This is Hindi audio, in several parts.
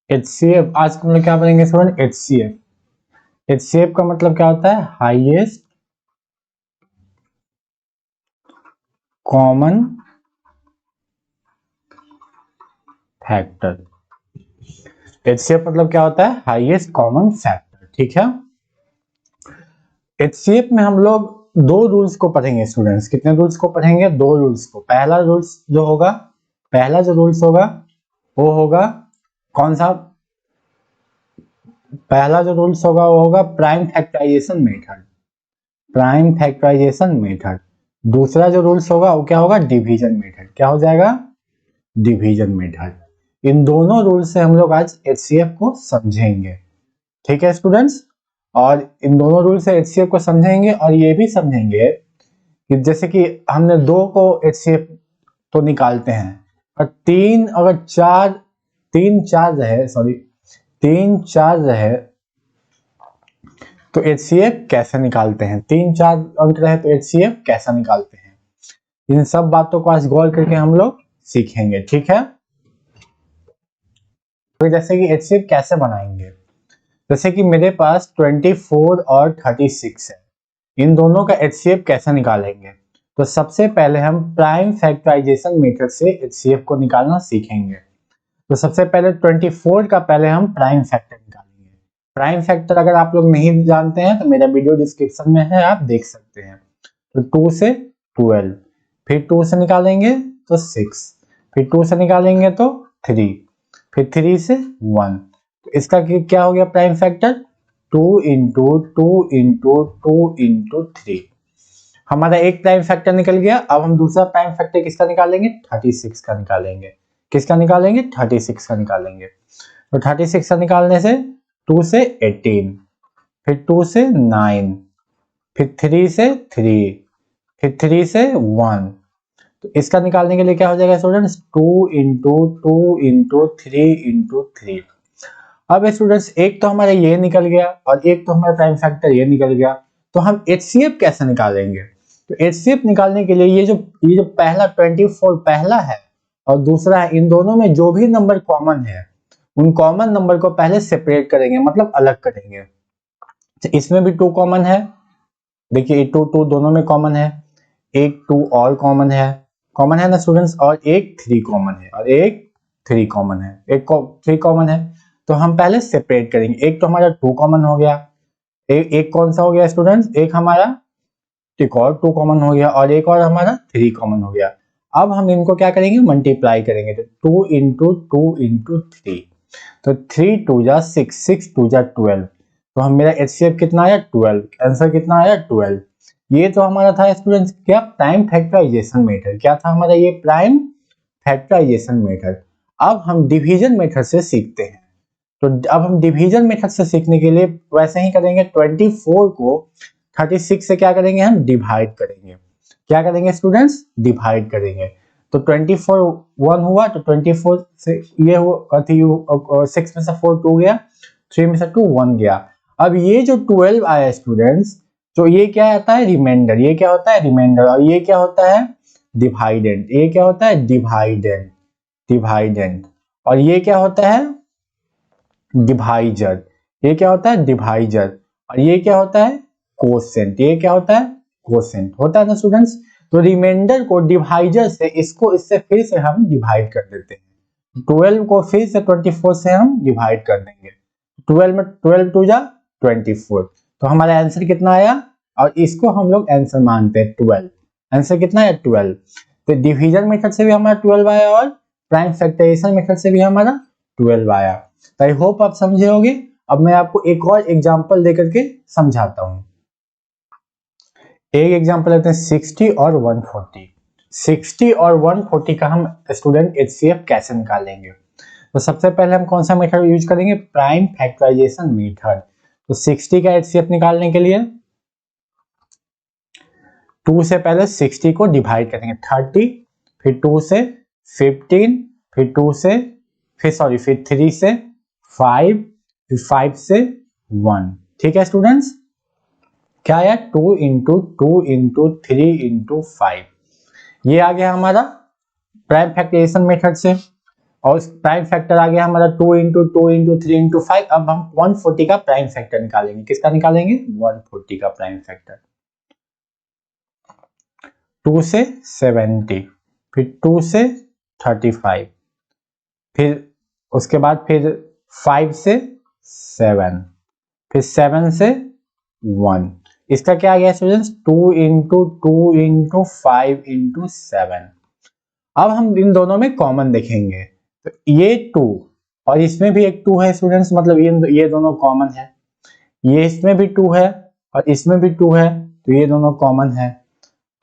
HCF आज हम लोग क्या पढ़ेंगे स्टूडेंट? HCF का मतलब क्या होता है? Highest common factor. HCF मतलब क्या होता है? Highest common factor. ठीक है, HCF में हम लोग दो रूल्स को पढ़ेंगे स्टूडेंट्स। कितने रूल्स को पढ़ेंगे? दो रूल्स को। पहला जो रूल्स होगा वो होगा कौन सा? पहला जो रूल्स होगा वो होगा प्राइम फैक्टराइजेशन मेथड। दूसरा जो रूल्स होगा वो क्या होगा? Division method. क्या हो जाएगा? Division method. इन दोनों रूल्स से हम लोग आज HCF को समझेंगे। ठीक है स्टूडेंट्स, और इन दोनों रूल से HCF को समझेंगे और ये भी समझेंगे कि जैसे कि हमने दो को HCF तो निकालते हैं, और तीन चार रहे तो HCF कैसे निकालते हैं? 3-4 अंक रहे तो HCF कैसा निकालते हैं? इन सब बातों को आज गौर करके हम लोग सीखेंगे। ठीक है, तो जैसे कि HCF कैसे बनाएंगे, जैसे कि मेरे पास 24 और 36 है, इन दोनों का HCF कैसे निकालेंगे? तो सबसे पहले हम प्राइम फैक्टराइजेशन मेथड से HCF को निकालना सीखेंगे। तो सबसे पहले 24 का पहले हम प्राइम फैक्टर निकालेंगे। प्राइम फैक्टर अगर आप लोग नहीं जानते हैं तो मेरा वीडियो डिस्क्रिप्शन में है, आप देख सकते हैं। तो 2 से 12, फिर 2 से निकालेंगे तो 6, फिर 2 से निकालेंगे तो 3, फिर 3 से 1। तो इसका क्या हो गया prime factor? 2 into 2 into 2 into 3। हमारा एक प्राइम फैक्टर निकल गया। अब हम दूसरा प्राइम फैक्टर किसका निकालेंगे? 36 का निकालेंगे। किसका निकालेंगे? 36 का निकालेंगे। तो 36 का निकालने से 2 से 18, फिर 2 से 9, फिर 3 से 3, फिर 3 से 1। तो इसका निकालने के लिए क्या हो जाएगा स्टूडेंट्स? 2 into 2 into 3 into 3। अब स्टूडेंट्स एक तो हमारा ये निकल गया और एक तो हमारा प्राइम फैक्टर ये निकल गया। तो हम HCF कैसे निकालेंगे? तो HCF निकालने के लिए ये जो पहला 24 पहला है और दूसरा है, इन दोनों में जो भी नंबर कॉमन है उन कॉमन नंबर को पहले सेपरेट करेंगे, मतलब अलग करेंगे। तो इसमें भी 2 कॉमन है, देखिए 2 दोनों में कॉमन है, एक 2 और कॉमन है ना स्टूडेंट्स, और एक 3 कॉमन है, और एक 3 कॉमन है, एक 3 कॉमन है। तो हम पहले सेपरेट करेंगे। एक तो हमारा 2 कॉमन हो गया, एक कौन सा हो गया स्टूडेंट्स? एक हमारा एक और 2 कॉमन हो गया, और एक और हमारा 3 कॉमन हो गया। अब हम इनको क्या करेंगे? मल्टीप्लाई करेंगे। तो 2 इंटू 2 इंटू 3, तो 3 2 जा 6, 6 2 जा 12। तो हम मेरा HCF कितना आया? 12। आंसर कितना आया? 12। ये तो हमारा था स्टूडेंट्स क्या? Prime factorization method. क्या था हमारा? ये प्राइम फैक्टराइजेशन मेथड। अब हम डिवीजन मेथड से सीखते हैं। तो अब हम डिवीजन मेथड से सीखने के लिए वैसे ही करेंगे। 24 को 36 से क्या करेंगे? हम डिवाइड करेंगे। क्या करेंगे स्टूडेंट्स? डिवाइड करेंगे। तो 24 1 हुआ, तो 24 से ये हुआ 6 में से 4 2 गया, 3 में से 2 1 गया। अब ये जो 12 आया स्टूडेंट्स, तो ये क्या आता है? रिमाइंडर। ये क्या होता है? रिमाइंडर। और ये क्या होता है? डिवाइडेंट। ये क्या होता है? डिवाइडेंट। और ये क्या होता है? डिवाइजर। ये क्या होता है? डिवाइजर। और ये क्या होता है? कोसेंट। ये क्या होता है? कोसेंट होता है ना स्टूडेंट्स। तो रिमाइंडर को डिवाइजर से इससे फिर से हम डिवाइड कर देते हैं। 12 को फिर से 24 से हम डिवाइड कर देंगे। 12 में 12 2 जा 24। तो हमारा आंसर कितना आया? और इसको हम लोग आंसर मानते हैं 12। आंसर कितना है? 12। तो डिवीजन मेथड से भी हमारा 12 आया और प्राइम फैक्टराइजेशन मेथड से भी हमारा 12 आया। आई होप आप समझे होंगे। अब मैं आपको एक और एग्जांपल देकर के समझाता हूं। एक एग्जांपल लेते हैं 60 और 140। 60 और 140 का हम स्टूडेंट HCF कैसे निकालेंगे? तो सबसे पहले हम कौन सा मेथड यूज करेंगे? Prime factorization method. तो 60 का HCF निकालने के लिए 2 से पहले 60 को डिवाइड करेंगे 30, फिर 2 से 15, फिर 2 से फिर 3 से 5, फिर 5 से 1। ठीक है स्टूडेंट्स, क्या आया? 2 इंटू 2 इंटू 3 इंटू 5। ये आ गया हमारा प्राइम फैक्टराइजेशन मेथड से। और प्राइम फैक्टर आ गया हमारा 2 इंटू 2 इंटू 3 इंटू 5। अब हम 140 का प्राइम फैक्टर निकालेंगे। किसका निकालेंगे? 140 का प्राइम फैक्टर। 2 से 70, फिर 2 से 35, फिर उसके बाद फिर 5 से 7, फिर 7 से 1। इसका क्या आ गया स्टूडेंट्स? 2 into 2 into 5 into 7। अब हम इन दोनों में कॉमन देखेंगे, तो ये 2 और इसमें भी एक 2 है स्टूडेंट्स, मतलब ये दोनों कॉमन है। ये इसमें भी 2 है और इसमें भी 2 है, तो ये दोनों कॉमन है।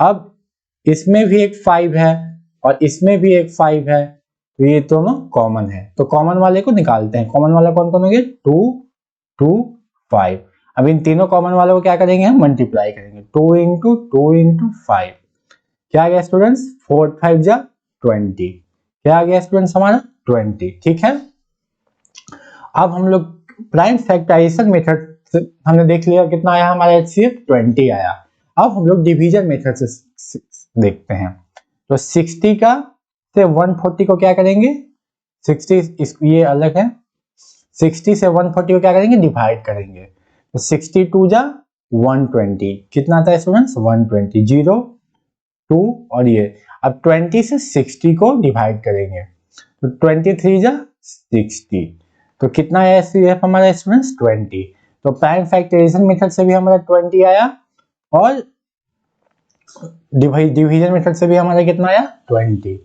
अब इसमें भी एक 5 है और इसमें भी एक 5 है, तो ये दोनों कॉमन है। तो कॉमन वाले को निकालते हैं। कॉमन वाला कौन कौन हो गया? 2 2 5। अब इन तीनों कॉमन वालों को क्या करेंगे? हम मल्टीप्लाई करेंगे। 2 इंटू 2 इंटू 5, क्या आ गया स्टूडेंट्स? 4 5 जा 20। क्या आ गया स्टूडेंट्स? हमारा 20। ठीक है। अब हम लोग प्राइम फैक्टराइजेशन मेथड से हमने देख लिया कितना आया हमारा HCF 20 आया। अब हम लोग डिवीजन मेथड से देखते हैं। तो 60 का से 140 को क्या करेंगे? 60 ये अलग है। 60 से 140 को क्या करेंगे? डिवाइड करेंगे। तो 62 जा 120, कितना आता है स्टूडेंट्स? 120। 0 2 और ये। अब 20 से 60 को डिवाइड करेंगे, तो 23 जा 60, तो कितना आया HCF हमारा स्टूडेंट्स? 20। तो प्राइम फैक्टराइजेशन मेथड से भी हमारा 20 आया और डिवीजन मेथड से भी हमारा कितना आया? 20।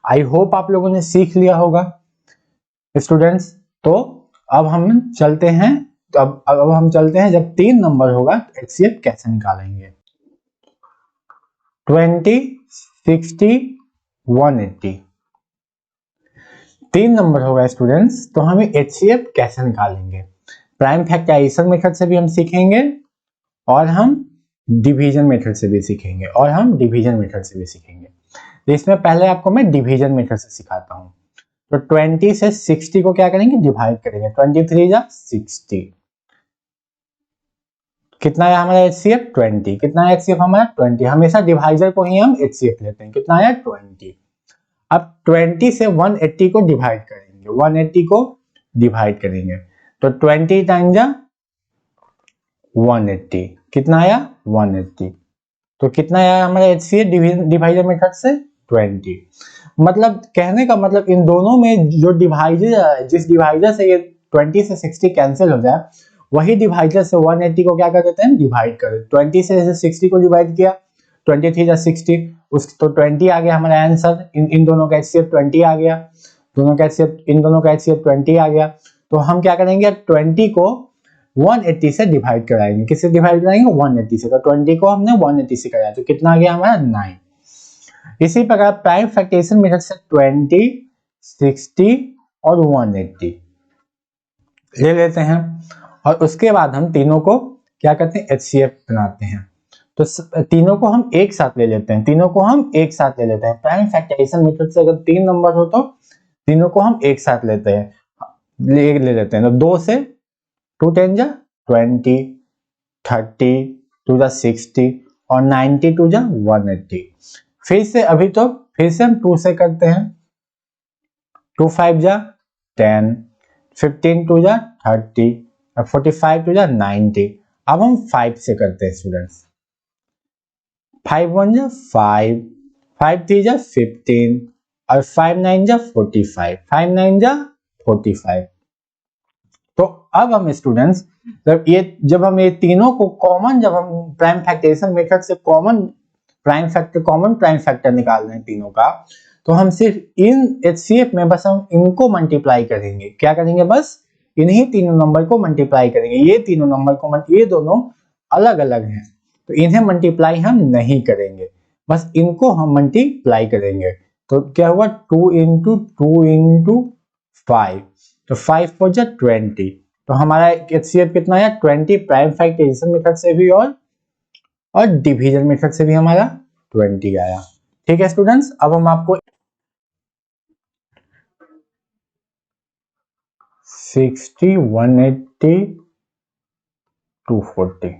आई होप आप लोगों ने सीख लिया होगा स्टूडेंट्स। तो अब हम चलते हैं, तो अब हम चलते हैं, जब 3 नंबर होगा तो HCF कैसे निकालेंगे। 20 60 180 3 नंबर होगा स्टूडेंट्स, तो हमें HCF कैसे निकालेंगे? प्राइम फैक्टराइजेशन मेथड से भी हम सीखेंगे और हम डिवीजन मेथड से भी सीखेंगे तो इसमें पहले आपको मैं डिवीजन मेथड से सिखाता हूं। तो 20 से 60 को क्या करेंगे? डिवाइड करेंगे। 23 जा 60, कितना आया हमारा HCF? 20। कितना आया HCF हमारा? 20। हमेशा डिवाइजर को ही हम HCF लेते हैं। कितना आया? 20। अब 20 से 180 को डिवाइड करेंगे। 180 को डिवाइड करेंगे, तो 20 टाइम जा 180, कितना आया? 180। तो कितना आया हमारा HCF डिवाइजर मेथड से? 20। मतलब कहने का मतलब इन दोनों में जो डिवाइजर, जिस डिवाइजर से ये 20 से 60 कैंसिल हो जाए, वही डिवाइजर से 180 को क्या कर देते हैं? डिवाइड कर देते हैं। 20 से 60 को डिवाइड किया, 23 जा 60, उस तो 20 आ गया हमारा आंसर। इन दोनों का HCF 20 आ गया। इन दोनों का HCF 20 आ गया। तो हम क्या करेंगे? 20 को 180 से डिवाइड कराएंगे। किससे डिवाइड कराएंगे? 180 से। तो 20 को हमने 180 से कराया, तो कितना आ गया हमारा? 9। इसी प्रकार प्राइम फैक्टराइजेशन मेथड से 20 60 और 180 ले लेते हैं और उसके बाद हम तीनों को क्या करते हैं? HCF बनाते हैं। तो तीनों को हम एक साथ ले लेते हैं। प्राइम फैक्टराइजेशन मेथड से अगर 3 नंबर हो तो तीनों को हम एक साथ लेते हैं, ले लेते हैं। तो 2 से 2 10 जा 20, 30 2 जा 60 और 90 2 जा 180। फिर से हम 2 से करते हैं। 2 5 जा 10, 15 2 जा 30 और 45 2 जा 90। अब हम 5 से करते हैं स्टूडेंट्स। 5 1 जा 5, 5 3 जा 15 और 5 9 जा 45, 5 9 जा 45। तो अब हम स्टूडेंट्स जब हम ये तीनों को कॉमन, जब हम प्राइम फैक्टराइजेशन मेथड से कॉमन प्राइम फैक्टर निकाल रहे हैं तीनों का, तो हम सिर्फ इन HCF में बस हम इनको मल्टीप्लाई करेंगे। क्या करेंगे? बस इन्हीं तीनों नंबर को मल्टीप्लाई करेंगे। ये तीनों नंबर ये दोनों अलग अलग हैं, तो इन्हें मल्टीप्लाई हम नहीं करेंगे, बस इनको हम मल्टीप्लाई करेंगे। तो क्या हुआ? 2 इंटू 2 इंटू 5, तो 5 4 जा 20। तो हमारा HCF कितना आया? 20 प्राइम फैक्टराइजेशन मेथड से भी और डिवीजन मेथड से भी हमारा 20 आया। ठीक है स्टूडेंट्स। अब हम आपको 60 180 240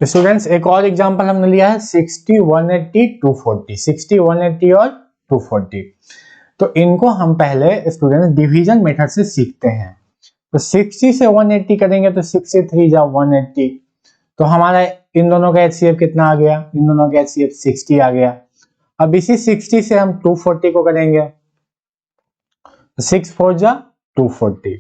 स्टूडेंट्स एक और एग्जांपल हमने लिया है 60 180 240, 60 180 और 240। तो इनको हम पहले स्टूडेंट डिवीजन मेथड से सीखते हैं। तो 60 से 180 करेंगे तो 63 जा 180, तो हमारा इन दोनों का HCF कितना आ गया, इन दोनों का HCF 60 आ गया। अब इसी 60 से हम 240 को करेंगे, 6 4 जा 240,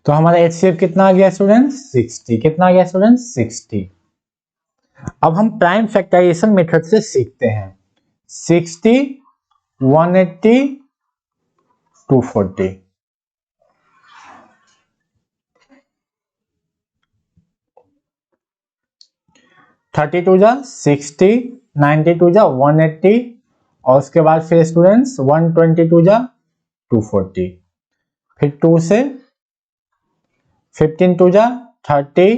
तो हमारा HCF कितना आ गया स्टूडेंट 60, कितना आ गया स्टूडेंट 60। अब हम प्राइम फैक्टराइजेशन मेथड से सीखते हैं, 60 180 240, थर्टी टू जा 60, 92 जा 180, और उसके बाद फिर स्टूडेंट्स 122 जा 240, फिर 2 से 15 टू जा 30,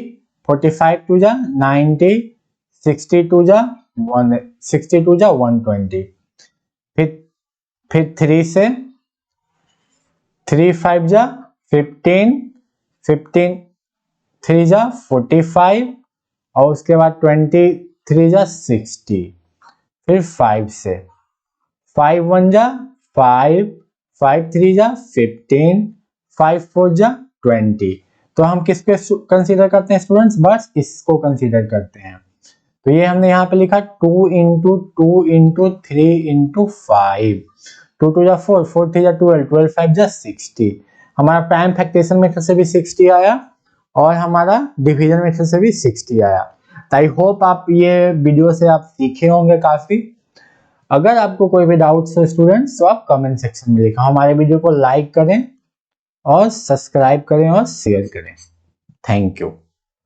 45 टू जा 90, 62 जा 62 जा 120, फिर 3 से 3 5 जा 15, 15 3 जा 45, और उसके बाद 23 जा 60, फिर 5 से 5 1 जा 5, 5 3 जा 15, 5 4 जा 20, तो हम किसके कंसीडर करते हैं स्टूडेंट्स, बस इसको कंसीडर करते हैं। तो ये हमने यहाँ पे लिखा 2 इंटू 2 इंटू 3 इंटू 5, 2 2 जा 4, 4 3 जा 12, 12 5 जा 60, हमारा प्राइम फैक्टराइजेशन मेथड से भी 60 आया और हमारा डिवीजन मेथड से भी 60 आया। आई होप आप ये वीडियो से आप सीखे होंगे काफी। अगर आपको कोई भी डाउट्स हो स्टूडेंट्स तो आप कमेंट सेक्शन में लिखा, हमारे वीडियो को लाइक करें और सब्सक्राइब करें और शेयर करें। Thank you.